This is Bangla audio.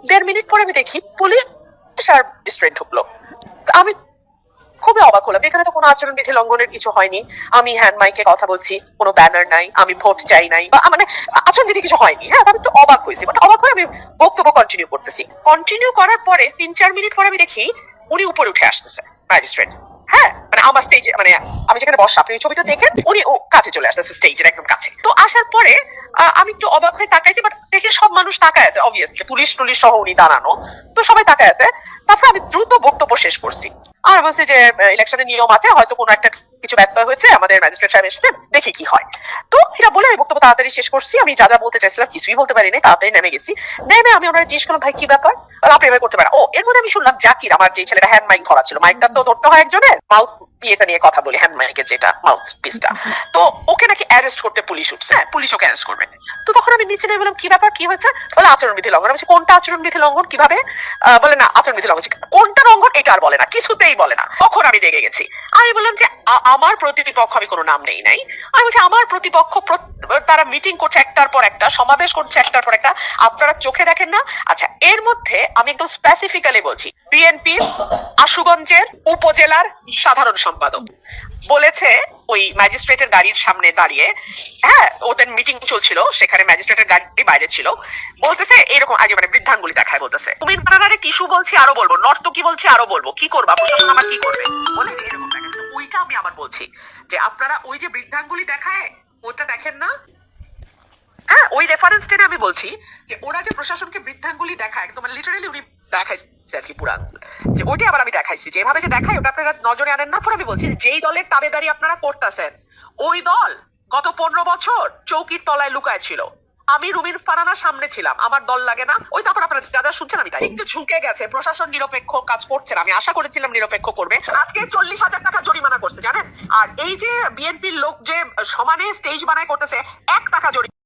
1.5 মিনিট পরে আমি দেখি পুলিশ আর রেস্টুরেন্ট ঢুকলো। আমি খুবই অবাক হলাম, এখানে তো কোনো আচরণ বিধি লঙ্ঘনের কিছু হয়নি। আমি হ্যান্ড মাইকে কথা বলছি, কোনো ব্যানার নাই, আমি ভোট চাই নাই, বা মানে আচরণ বিধি কিছু হয়নি। হ্যাঁ, আমি তো অবাক হয়েছি, বাট অবাক হয়ে আমি বক্তব্য কন্টিনিউ করতেছি। কন্টিনিউ করার পরে 3-4 মিনিট পরে আমি দেখি উনি উপরে উঠে আসতেছে, ম্যাজিস্ট্রেট। হ্যাঁ, মানে আমার স্টেজে, মানে আমি যেখানে বসা, আপনি ছবিটা দেখেন, উনি কাছে চলে আসতেছে, স্টেজের একদম কাছে। তো আসার পরে আমি একটু অবাক হয়ে তাকাইছি, বাট দেখে সব মানুষ তাকায় আছে, অবভিয়াসলি পুলিশ টুলিশ সহ উনি দাঁড়ানো, তো সবাই তাকায় আছে। তারপরে আমি দ্রুত বক্তব্য শেষ করছি। আর বলছি যে ইলেকশনের নিয়ম আছে, হয়তো কোনো একটা কিছু ব্যত্যয় হয়েছে, আমাদের ম্যাজিস্ট্রেট সাহেব এসেছেন, দেখি কি হয়। তো এটা বলে আমি বক্তব্য তাড়াতাড়ি শেষ করছি। আমি যা যা বলতে চাইছিলাম কিছুই বলতে পারিনি, তাড়াতাড়ি নেমে গেছি। নেমে আমি ওনারা জিজ্ঞেস করলাম, ভাই কি ব্যাপার, আপনি এভাবে করতে পারেন? ও, এর মধ্যে আমি শুনলাম জাকির, আমার যে ছেলেটা হ্যান্ড মাইক ধরা ছিল, মাইকটা তো ধরতে হয় একজনের, মাউথ ইয়েটা নিয়ে কথা বলি, হ্যান্ড মাইকের যেটা মাউথ পিসটা, তো ওকে নাকি অ্যারেস্ট করতে পুলিশ উঠছে। হ্যাঁ, পুলিশ ওকে অ্যারেস্ট করবে। তো তখন আমি নিচে নেমে বললাম, কি ব্যাপার, কি হয়েছে? বলে আচরণ বিধি লঙ্ঘন। আমি বলছি, কোনটা আচরণ বিধি লঙ্ঘন, কিভাবে? বলে না, আচরণ বিধি লঙ্ঘন। কোনটা লঙ্ঘন এটা আর বলে না, কিছুতেই বলে না। তখন আমি রেগে গেছি। আমি বললাম যে আমার প্রতিপক্ষ, আমি কোনো নাম নেই নাই, আমি বলছি আমার প্রতিপক্ষ, তারা মিটিং করছে একটার পর একটা, সমাবেশ করছে একটার পর একটা, আপনারা চোখে দেখেন না? আচ্ছা, এর মধ্যে আমি একদম স্পেসিফিক্যালি বলছি, বিএনপির আশুগঞ্জের উপজেলার সাধারণ সম্পাদক বলেছে ওই ম্যাজিস্ট্রেটের গাড়ির সামনে দাঁড়িয়ে, হ্যাঁ ওদের মিটিং চলছিল, সেখানে ম্যাজিস্ট্রেটের গাড়ি বাইরে ছিল, বলতেছে এরকম আগে, মানে বৃদ্ধাঙ্গুলি দেখায়, বলতেছে তুমি বানানারে টিস্যু বলছি আরো বলবো, নর্তকি বলছি আরো বলবো, কি করবা, প্রশাসন আমার কি করবে, বলে যে এরকম দেখাচ্ছে। ওইটা আমি আবার বলছি যে আপনারা ওই যে বৃদ্ধাঙ্গুলি দেখায় ওটা দেখেন না। হ্যাঁ, ওই রেফারেন্স টেনে আমি বলছি যে ওরা যে প্রশাসনকে বৃদ্ধাঙ্গুলি দেখায়, একদম লিটারালি উনি দেখাইছে আর কি পুরা আঙ্গুল, যে ওইটা আবার আমি দেখাইছি, যে এভাবে যে দেখায় ওটা আপনারা নজরে আনেন না। পরে আমি বলছি যেই দলের তাবেদারি আপনারা করতেছেন, ওই দল গত 15 বছর চৌকির তলায় লুকায় ছিল। আমি রুমিন ফারানার সামনে ছিলাম, আমার দল লাগে না। ওই তারপর আপনারা যা যা শুনছেন আমি তাই। একটু ঝুঁকে গেছে, প্রশাসন নিরপেক্ষ কাজ করছে না, আমি আশা করেছিলাম নিরপেক্ষ করবে। আজকে 40,000 টাকা জরিমানা করছে জানেন। আর এই যে বিএনপির লোক যে সমানে স্টেজ বানায় করতেছে, 1 টাকা জরিমানা